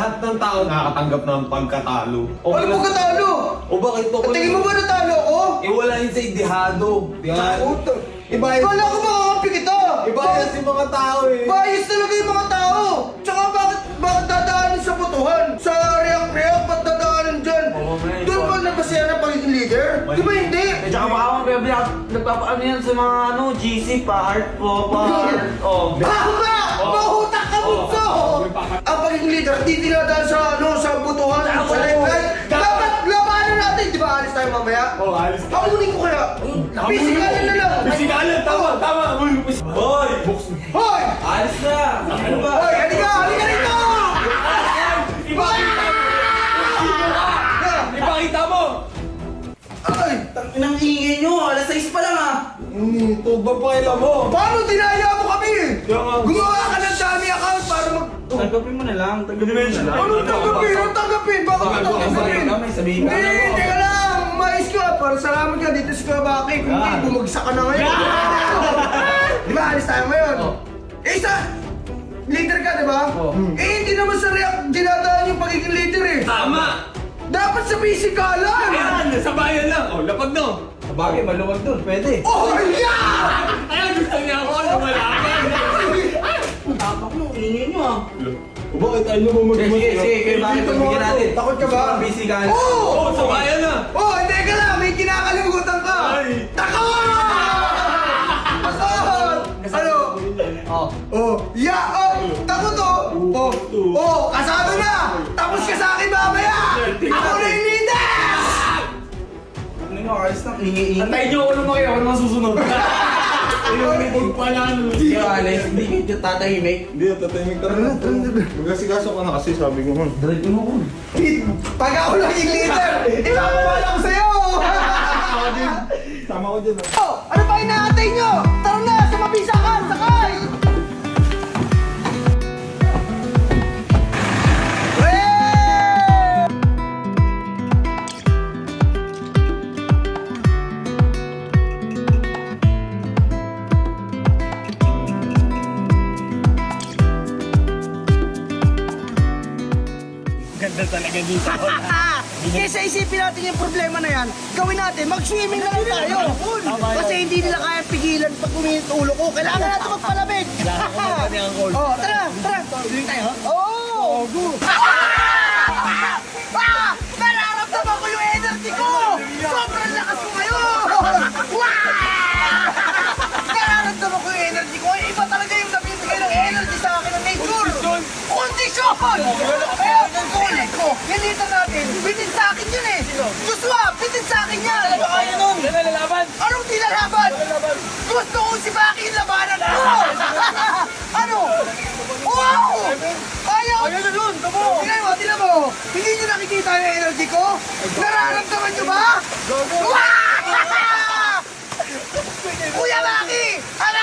lahat ng tao nakakatanggap ng pagkatalo. Ano pagkatalo? O bakit to? At tingin mo ba natalo ko? Eh wala yun sa idihado. Yan. Iba yun. Kala ko makakampi kita! Iba yun si mga tao eh. Bias talaga yung mga tao! Tsaka bakit dadaanin sa botohan? Sa react-react, ba't dadaanin dyan? Doon ba nabasya ng pagiging leader? Di ba hindi? Eh, tsaka baka mabiyak, nagpapaano yan sa mga GC, pa-heart po, pa-heart, oh. Baho ka! Mahutak ka, bunso! Ang pagiging leader, di dinadaan sa botohan, sa red-light. Dapat labanan natin, di ba? Alis tayo mamaya? Oh, alis. Hakunin ko kaya. Pisikalan na lang. Pisikalan, tama. Hoy! Hoy! Alis na! Ano ba? Hoy, halika rito! Ipakita mo! Ay! Nang ingay nyo, alas 6 pa lang ah! Ito ba pakila mo? Paano dinaya mo kami? Kaya nga. Gumawa ka ng dummy account para mag... Tanggapin mo na lang, tanggapin mo na lang. Anong tanggapin? Anong tanggapin? Bakit ka tanggapin? May sabihin ka. Hindi, teka lang! Mais ka! Para salamat ka dito sa Kabaki. Kung hindi, bumagsak ka na ngayon. Di ba, alis tayo ngayon? Eh, leader ka, di ba? Eh, hindi naman sa react dinadaan yung pagiging leader eh. Tama! Dapat sa pisikalan! Ayan! Sa bayan lang! Oh, lapag no! Sabagay, maluwag doon, pwede. Oh, yeah! Ayan! Gusto niya ako na malaman! Tapak mo, ingay nyo ah. Bakit ayaw mo Sige, kayo bakit Dito mo pagbigyan natin? ako. Takot ka ba? Busy ka. Oo! Sa bayan na! Oh, hindi ka lang! May kinakalimutan ka! Ay. Takot! Takot! Ano? Oh. Oh, yeah! Oh, takot oh! Oh, kasama na! Tapos ka sa akin mamaya! Ako na yung leader! Ano nyo, ayos na, ingay-ingay. Antayin niyo ako lumaki, ako naman susunod. Huwag pala. Sige, Alex, hindi kayo tatahimik. Hindi, tatahimik ka na. Magkasikaso ka na kasi sabi ko man. Diretso mo ko. Pag ako lang yung leader, ipapawala ko sa'yo! Tama ko dyan. Oh, ano pa inaatay nyo? Tara na, sa mabisakan, sakay! Hey! Ganda talaga dito. Kesa isipin natin yung problema na yan, gawin natin, mag-swimming na lang tayo. Kasi hindi nila kaya pigilan pag kuminit ulo ko. Kailangan natin magpalamig. Oh, tara, tara. Swimming tayo? Oo. Nararamdaman ko yung energy ko! Sobrang lakas ko ngayon! Nararamdaman ko yung energy ko. Iba talaga yung nabibigay ng energy sa akin ng nature! Kondisyon! Kaya kukulit ko, nilitan natin, bitin sa akin yun eh! Joshua, bitin sa akin yan! Ano ba kayo nun? Nalalaban! Anong di lalaban? Gusto ko si Baki yung labanan ko! Ano? Wow! Ayaw! Ayaw na dun! Tingnan mo! Hindi nyo nakikita yung energy ko? Nararamdaman nyo ba? Wow! Kuya Baki! Ano